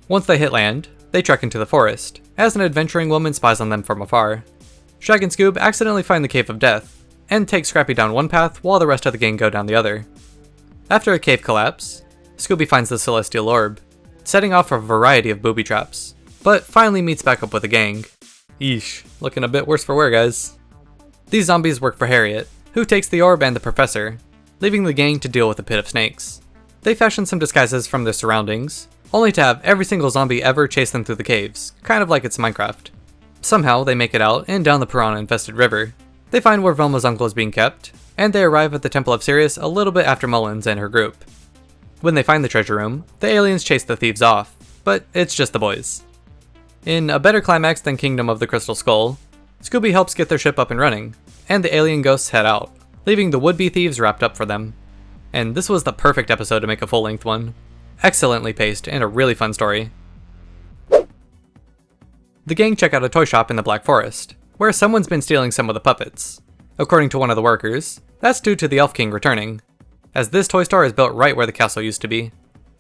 Once they hit land, they trek into the forest, as an adventuring woman spies on them from afar. Shag and Scoob accidentally find the Cave of Death, and take Scrappy down one path while the rest of the gang go down the other. After a cave collapse, Scooby finds the celestial orb, setting off a variety of booby traps, but finally meets back up with the gang. Yeesh, looking a bit worse for wear, guys. These zombies work for Harriet, who takes the orb and the professor, leaving the gang to deal with a pit of snakes. They fashion some disguises from their surroundings, only to have every single zombie ever chase them through the caves, kind of like it's Minecraft. Somehow, they make it out and down the piranha-infested river. They find where Velma's uncle is being kept, and they arrive at the Temple of Sirius a little bit after Mullins and her group. When they find the treasure room, the aliens chase the thieves off, but it's just the boys. In a better climax than Kingdom of the Crystal Skull, Scooby helps get their ship up and running, and the alien ghosts head out, leaving the would-be thieves wrapped up for them. And this was the perfect episode to make a full-length one. Excellently paced, and a really fun story. The gang check out a toy shop in the Black Forest, where someone's been stealing some of the puppets. According to one of the workers, that's due to the Elf King returning, as this toy store is built right where the castle used to be.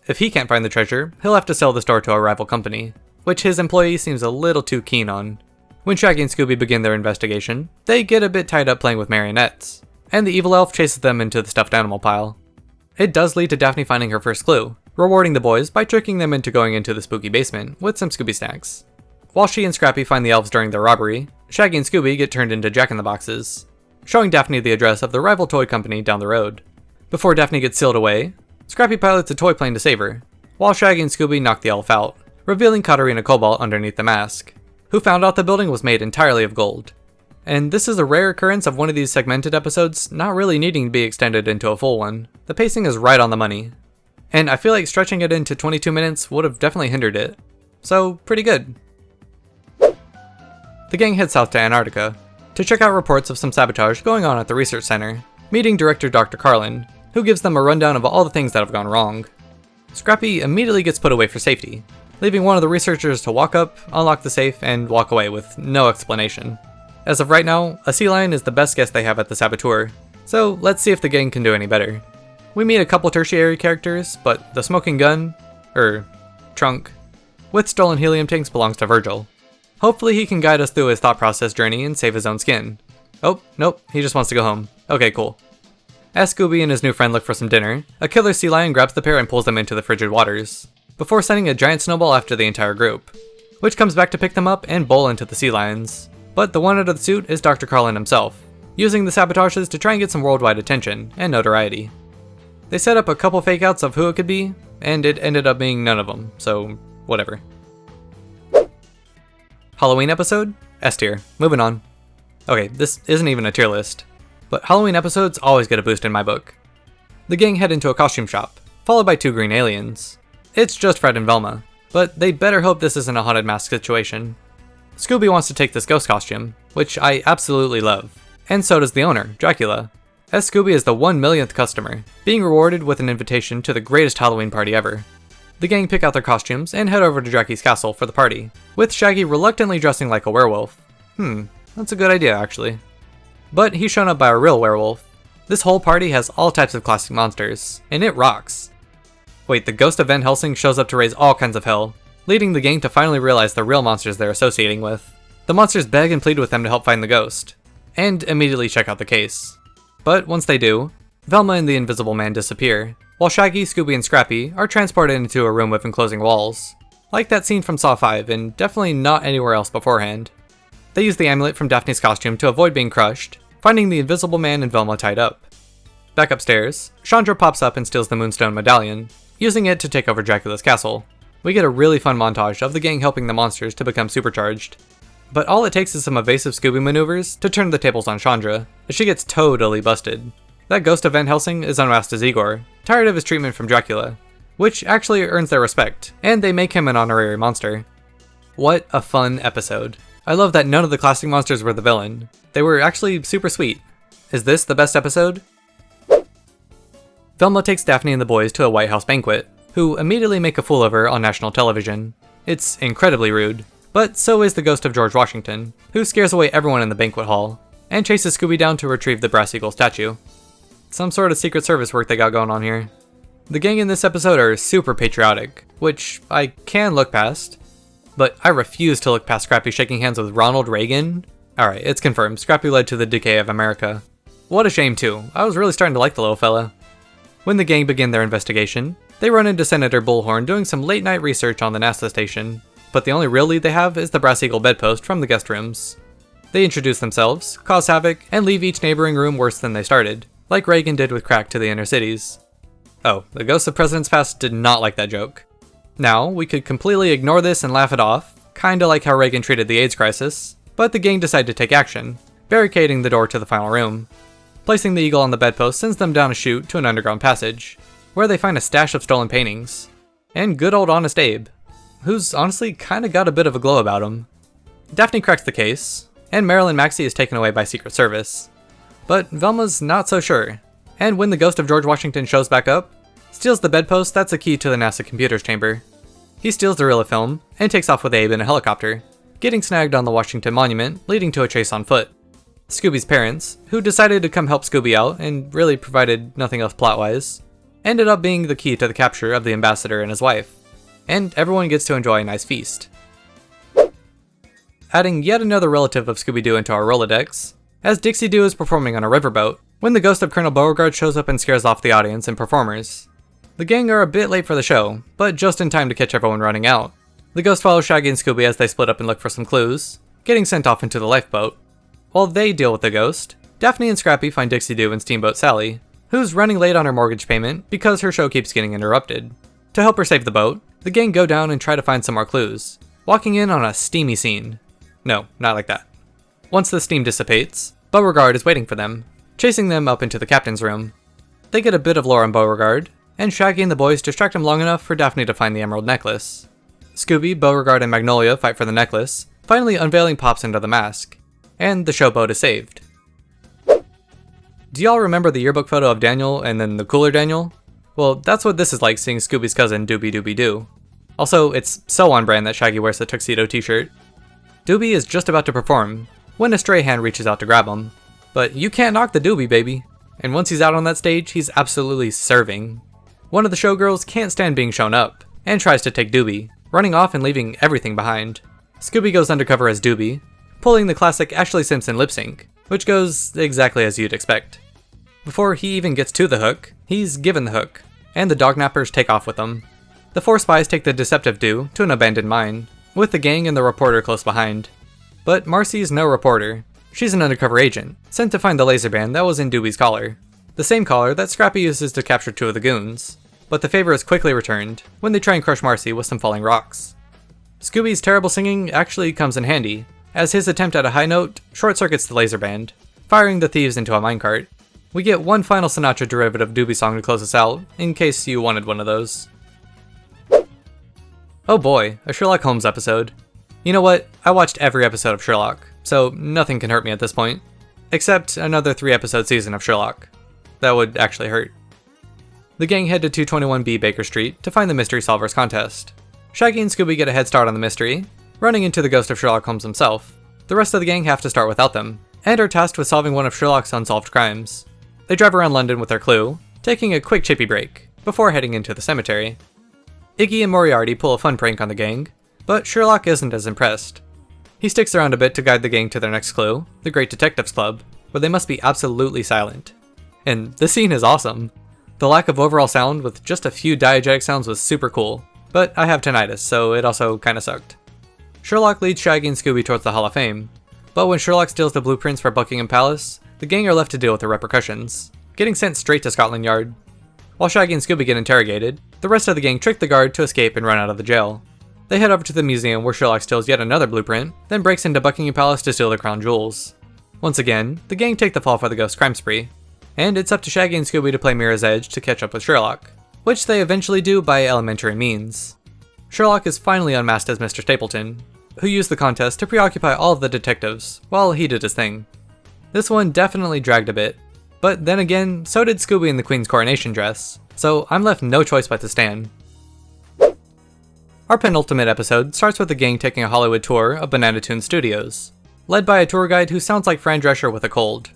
If he can't find the treasure, he'll have to sell the store to a rival company, which his employee seems a little too keen on. When Shaggy and Scooby begin their investigation, they get a bit tied up playing with marionettes, and the evil elf chases them into the stuffed animal pile. It does lead to Daphne finding her first clue, rewarding the boys by tricking them into going into the spooky basement with some Scooby snacks. While she and Scrappy find the elves during their robbery, Shaggy and Scooby get turned into Jack-in-the-Boxes, showing Daphne the address of the rival toy company down the road. Before Daphne gets sealed away, Scrappy pilots a toy plane to save her, while Shaggy and Scooby knock the elf out, revealing Katarina Cobalt underneath the mask, who found out the building was made entirely of gold. And this is a rare occurrence of one of these segmented episodes not really needing to be extended into a full one. The pacing is right on the money. And I feel like stretching it into 22 minutes would have definitely hindered it. So, pretty good. The gang heads south to Antarctica to check out reports of some sabotage going on at the research center, meeting director Dr. Carlin, who gives them a rundown of all the things that have gone wrong. Scrappy immediately gets put away for safety, leaving one of the researchers to walk up, unlock the safe, and walk away with no explanation. As of right now, a sea lion is the best guess they have at the saboteur, so let's see if the gang can do any better. We meet a couple tertiary characters, but the smoking gun, trunk, with stolen helium tanks belongs to Virgil. Hopefully he can guide us through his thought process journey and save his own skin. Oh, nope, he just wants to go home. Okay, cool. As Scooby and his new friend look for some dinner, a killer sea lion grabs the pair and pulls them into the frigid waters, before sending a giant snowball after the entire group, which comes back to pick them up and bowl into the sea lions. But the one out of the suit is Dr. Carlin himself, using the sabotages to try and get some worldwide attention and notoriety. They set up a couple fake outs of who it could be, and it ended up being none of them, so whatever. Halloween episode? S tier. Moving on. Okay, this isn't even a tier list, but Halloween episodes always get a boost in my book. The gang head into a costume shop, followed by two green aliens. It's just Fred and Velma, but they better hope this isn't a haunted mask situation. Scooby wants to take this ghost costume, which I absolutely love, and so does the owner, Dracula, as Scooby is the 1,000,000th customer, being rewarded with an invitation to the greatest Halloween party ever. The gang pick out their costumes and head over to Jackie's castle for the party, with Shaggy reluctantly dressing like a werewolf. That's a good idea actually. But he's shown up by a real werewolf. This whole party has all types of classic monsters, and it rocks. Wait, the ghost of Van Helsing shows up to raise all kinds of hell, leading the gang to finally realize the real monsters they're associating with. The monsters beg and plead with them to help find the ghost, and immediately check out the case. But once they do, Velma and the Invisible Man disappear, while Shaggy, Scooby, and Scrappy are transported into a room with enclosing walls, like that scene from Saw 5 and definitely not anywhere else beforehand. They use the amulet from Daphne's costume to avoid being crushed, finding the Invisible Man and Velma tied up. Back upstairs, Chandra pops up and steals the Moonstone Medallion, using it to take over Dracula's castle. We get a really fun montage of the gang helping the monsters to become supercharged. But all it takes is some evasive Scooby maneuvers to turn the tables on Chandra, as she gets totally busted. That ghost of Van Helsing is unmasked as Igor, tired of his treatment from Dracula, which actually earns their respect, and they make him an honorary monster. What a fun episode. I love that none of the classic monsters were the villain. They were actually super sweet. Is this the best episode? Velma takes Daphne and the boys to a White House banquet, who immediately make a fool of her on national television. It's incredibly rude, but so is the ghost of George Washington, who scares away everyone in the banquet hall, and chases Scooby down to retrieve the Brass Eagle statue. Some sort of Secret Service work they got going on here. The gang in this episode are super patriotic, which I can look past, but I refuse to look past Scrappy shaking hands with Ronald Reagan. Alright, it's confirmed, Scrappy led to the decay of America. What a shame too, I was really starting to like the little fella. When the gang begin their investigation, they run into Senator Bullhorn doing some late night research on the NASA station, but the only real lead they have is the Brass Eagle bedpost from the guest rooms. They introduce themselves, cause havoc, and leave each neighboring room worse than they started, like Reagan did with crack to the inner cities. Oh, the ghosts of presidents past did not like that joke. Now, we could completely ignore this and laugh it off, kinda like how Reagan treated the AIDS crisis, but the gang decide to take action, barricading the door to the final room. Placing the eagle on the bedpost sends them down a chute to an underground passage, where they find a stash of stolen paintings, and good old Honest Abe, who's honestly kinda got a bit of a glow about him. Daphne cracks the case, and Marilyn Maxey is taken away by Secret Service. But Velma's not so sure, and when the ghost of George Washington shows back up, steals the bedpost that's a key to the NASA computer's chamber. He steals the reel of film, and takes off with Abe in a helicopter, getting snagged on the Washington Monument, leading to a chase on foot. Scooby's parents, who decided to come help Scooby out and really provided nothing else plot-wise, ended up being the key to the capture of the ambassador and his wife, and everyone gets to enjoy a nice feast. Adding yet another relative of Scooby-Doo into our Rolodex, as Dixie-Doo is performing on a riverboat, when the ghost of Colonel Beauregard shows up and scares off the audience and performers. The gang are a bit late for the show, but just in time to catch everyone running out. The ghost follows Shaggy and Scooby as they split up and look for some clues, getting sent off into the lifeboat. While they deal with the ghost, Daphne and Scrappy find Dixie-Doo and Steamboat Sally, who's running late on her mortgage payment because her show keeps getting interrupted. To help her save the boat, the gang go down and try to find some more clues, walking in on a steamy scene. No, not like that. Once the steam dissipates, Beauregard is waiting for them, chasing them up into the captain's room. They get a bit of lore on Beauregard, and Shaggy and the boys distract him long enough for Daphne to find the emerald necklace. Scooby, Beauregard, and Magnolia fight for the necklace, finally unveiling Pops into the mask, and the showboat is saved. Do y'all remember the yearbook photo of Daniel and then the cooler Daniel? Well, that's what this is like seeing Scooby's cousin Dooby-Dooby-Doo. Also, it's so on brand that Shaggy wears a tuxedo t-shirt. Doobie is just about to perform, when a stray hand reaches out to grab him. But you can't knock the Doobie, baby. And once he's out on that stage, he's absolutely serving. One of the showgirls can't stand being shown up, and tries to take Doobie, running off and leaving everything behind. Scooby goes undercover as Doobie, pulling the classic Ashley Simpson lip sync, which goes exactly as you'd expect. Before he even gets to the hook, he's given the hook, and the dognappers take off with him. The 4 spies take the deceptive Doo to an abandoned mine, with the gang and the reporter close behind. But Marcy's no reporter. She's an undercover agent, sent to find the laser band that was in Doobie's collar. The same collar that Scrappy uses to capture 2 of the goons. But the favor is quickly returned when they try and crush Marcy with some falling rocks. Scooby's terrible singing actually comes in handy, as his attempt at a high note short-circuits the laser band, firing the thieves into a minecart. We get one final Sinatra derivative Doobie song to close us out, in case you wanted one of those. Oh boy, a Sherlock Holmes episode. You know what, I watched every episode of Sherlock, so nothing can hurt me at this point. Except another 3-episode season of Sherlock. That would actually hurt. The gang head to 221B Baker Street to find the Mystery Solvers contest. Shaggy and Scooby get a head start on the mystery, running into the ghost of Sherlock Holmes himself. The rest of the gang have to start without them, and are tasked with solving one of Sherlock's unsolved crimes. They drive around London with their clue, taking a quick chippy break, before heading into the cemetery. Iggy and Moriarty pull a fun prank on the gang, but Sherlock isn't as impressed. He sticks around a bit to guide the gang to their next clue, the Great Detectives Club, where they must be absolutely silent. And this scene is awesome. The lack of overall sound with just a few diegetic sounds was super cool, but I have tinnitus, so it also kinda sucked. Sherlock leads Shaggy and Scooby towards the Hall of Fame, but when Sherlock steals the blueprints for Buckingham Palace, the gang are left to deal with the repercussions, getting sent straight to Scotland Yard. While Shaggy and Scooby get interrogated, the rest of the gang trick the guard to escape and run out of the jail. They head over to the museum where Sherlock steals yet another blueprint, then breaks into Buckingham Palace to steal the crown jewels. Once again, the gang take the fall for the ghost crime spree, and it's up to Shaggy and Scooby to play Mirror's Edge to catch up with Sherlock, which they eventually do by elementary means. Sherlock is finally unmasked as Mr. Stapleton, who used the contest to preoccupy all of the detectives while he did his thing. This one definitely dragged a bit, but then again, so did Scooby in the Queen's coronation dress, so I'm left no choice but to stand. Our penultimate episode starts with the gang taking a Hollywood tour of Banana Toon Studios, led by a tour guide who sounds like Fran Drescher with a cold.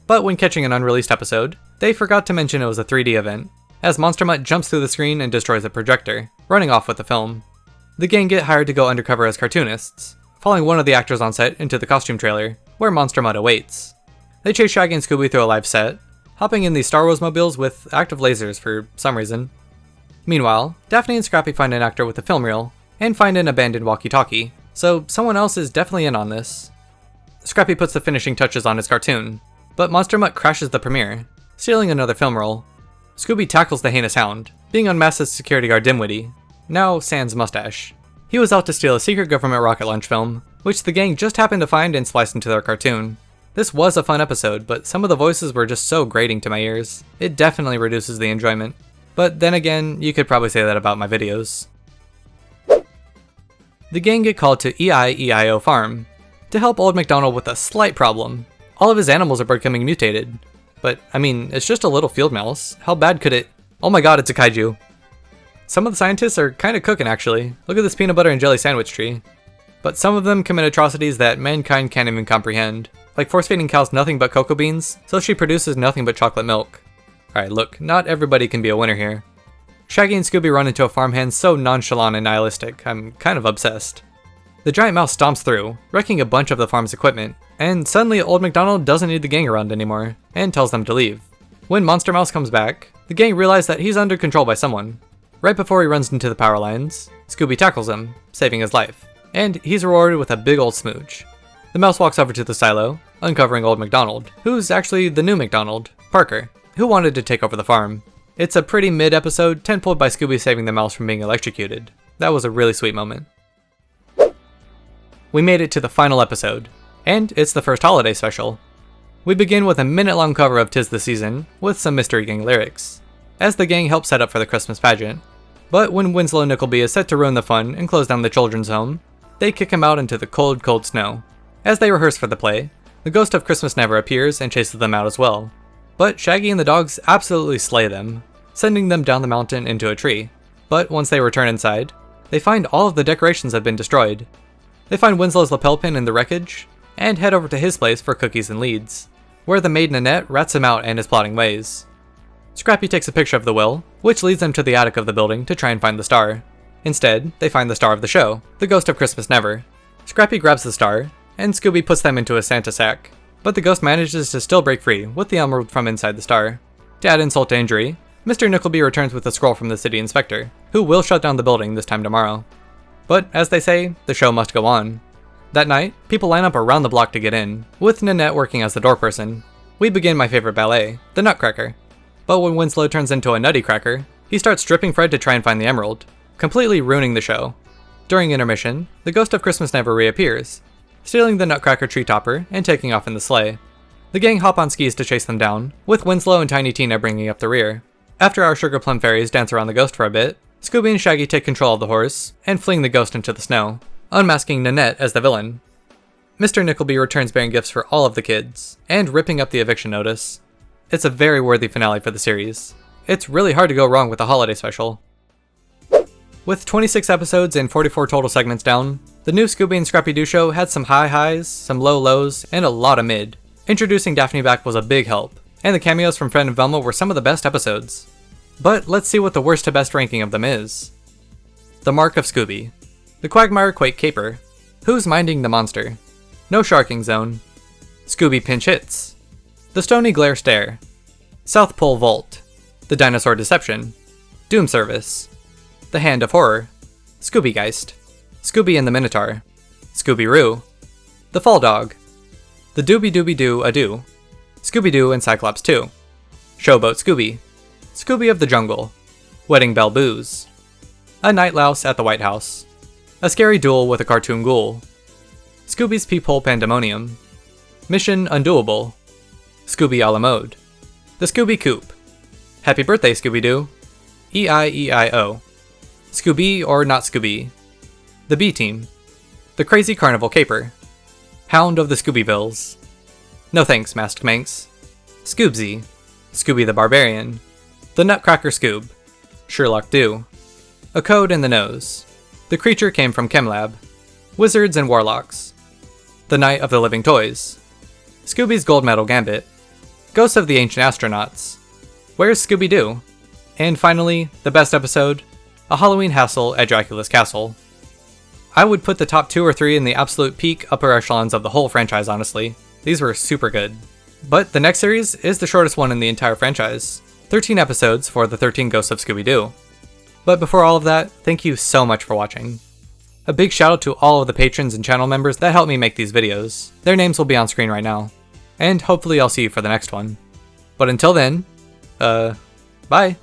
But when catching an unreleased episode, they forgot to mention it was a 3D event, as Monster Mutt jumps through the screen and destroys the projector, running off with the film. The gang get hired to go undercover as cartoonists, following one of the actors on set into the costume trailer, where Monster Mutt awaits. They chase Shaggy and Scooby through a live set, hopping in these Star Wars mobiles with active lasers for some reason. Meanwhile, Daphne and Scrappy find an actor with a film reel, and find an abandoned walkie-talkie, so someone else is definitely in on this. Scrappy puts the finishing touches on his cartoon, but Monster Mutt crashes the premiere, stealing another film roll. Scooby tackles the heinous hound, being unmasked as security guard Dimwitty, now sans mustache. He was out to steal a secret government rocket launch film, which the gang just happened to find and splice into their cartoon. This was a fun episode, but some of the voices were just so grating to my ears. It definitely reduces the enjoyment. But then again, you could probably say that about my videos. The gang get called to EIEIO Farm to help Old MacDonald with a slight problem. All of his animals are becoming mutated. But, I mean, it's just a little field mouse. How bad could it? Oh my god, it's a kaiju. Some of the scientists are kinda cooking actually. Look at this peanut butter and jelly sandwich tree. But some of them commit atrocities that mankind can't even comprehend. Like force-feeding cows nothing but cocoa beans, so she produces nothing but chocolate milk. Alright, look, not everybody can be a winner here. Shaggy and Scooby run into a farmhand so nonchalant and nihilistic, I'm kind of obsessed. The giant mouse stomps through, wrecking a bunch of the farm's equipment, and suddenly Old MacDonald doesn't need the gang around anymore, and tells them to leave. When Monster Mouse comes back, the gang realize that he's under control by someone. Right before he runs into the power lines, Scooby tackles him, saving his life, and he's rewarded with a big old smooch. The mouse walks over to the silo, uncovering Old MacDonald, who's actually the new MacDonald, Parker, who wanted to take over the farm. It's a pretty mid-episode, tenfold by Scooby saving the mouse from being electrocuted. That was a really sweet moment. We made it to the final episode, and it's the first holiday special. We begin with a minute-long cover of 'Tis the Season, with some Mystery Gang lyrics, as the gang helps set up for the Christmas pageant. But when Winslow Nickleby is set to ruin the fun and close down the children's home, they kick him out into the cold, cold snow. As they rehearse for the play, the ghost of Christmas Never appears and chases them out as well. But Shaggy and the dogs absolutely slay them, sending them down the mountain into a tree. But once they return inside, they find all of the decorations have been destroyed. They find Winslow's lapel pin in the wreckage, and head over to his place for cookies and leads, where the maid Nanette rats him out and his plotting ways. Scrappy takes a picture of the will, which leads them to the attic of the building to try and find the star. Instead, they find the star of the show, the ghost of Christmas Never. Scrappy grabs the star, and Scooby puts them into a Santa sack. but the ghost manages to still break free with the emerald from inside the star. To add insult to injury, Mr. Nickleby returns with a scroll from the city inspector, who will shut down the building this time tomorrow. But as they say, the show must go on. That night, people line up around the block to get in, with Nanette working as the door person. We begin my favorite ballet, the Nutcracker. But when Winslow turns into a nutty cracker, he starts stripping Fred to try and find the emerald, completely ruining the show. During intermission, the ghost of Christmas Never reappears, stealing the Nutcracker tree topper and taking off in the sleigh. The gang hop on skis to chase them down, with Winslow and Tiny Tina bringing up the rear. After our Sugar Plum fairies dance around the ghost for a bit, Scooby and Shaggy take control of the horse and fling the ghost into the snow, unmasking Nanette as the villain. Mr. Nickleby returns bearing gifts for all of the kids, and ripping up the eviction notice. It's a very worthy finale for the series. It's really hard to go wrong with the holiday special. With 26 episodes and 44 total segments down, the new Scooby and Scrappy-Doo show had some high highs, some low lows, and a lot of mid. Introducing Daphne back was a big help, and the cameos from Fred and Velma were some of the best episodes. But let's see what the worst to best ranking of them is. The Mark of Scooby. The Quagmire Quake Caper. Who's minding the monster? No Sharking Zone. Scooby Pinch Hits. The Stony Glare Stare. South Pole Vault. The Dinosaur Deception. Doom Service. The Hand of Horror. Scooby-Geist. Scooby and the Minotaur. Scooby-Roo. The Fall Dog. The Dooby-Dooby-Doo-A-Doo. Scooby-Doo and Cyclops 2. Showboat Scooby. Scooby of the Jungle. Wedding Bell Booze. A Night Louse at the White House. A Scary Duel with a Cartoon Ghoul. Scooby's Peephole Pandemonium. Mission Undoable. Scooby a la mode. The Scooby Coop. Happy Birthday, Scooby-Doo. E-I-E-I-O. Scooby or Not Scooby. The B-Team. The Crazy Carnival Caper. Hound of the Scoobyvilles. No thanks, Masked Manx. Scoobsy. Scooby the Barbarian. The Nutcracker Scoob. Sherlock Doo. A Code in the Nose. The Creature Came from ChemLab. Wizards and Warlocks. The Night of the Living Toys. Scooby's Gold Medal Gambit. Ghosts of the Ancient Astronauts. Where's Scooby-Doo? And finally, the best episode, A Halloween Hassle at Dracula's Castle. I would put the top 2 or 3 in the absolute peak upper echelons of the whole franchise, honestly. These were super good. But the next series is the shortest one in the entire franchise. 13 episodes for the 13 Ghosts of Scooby-Doo. But before all of that, thank you so much for watching. A big shout out to all of the patrons and channel members that help me make these videos. Their names will be on screen right now. And hopefully I'll see you for the next one. But until then, bye.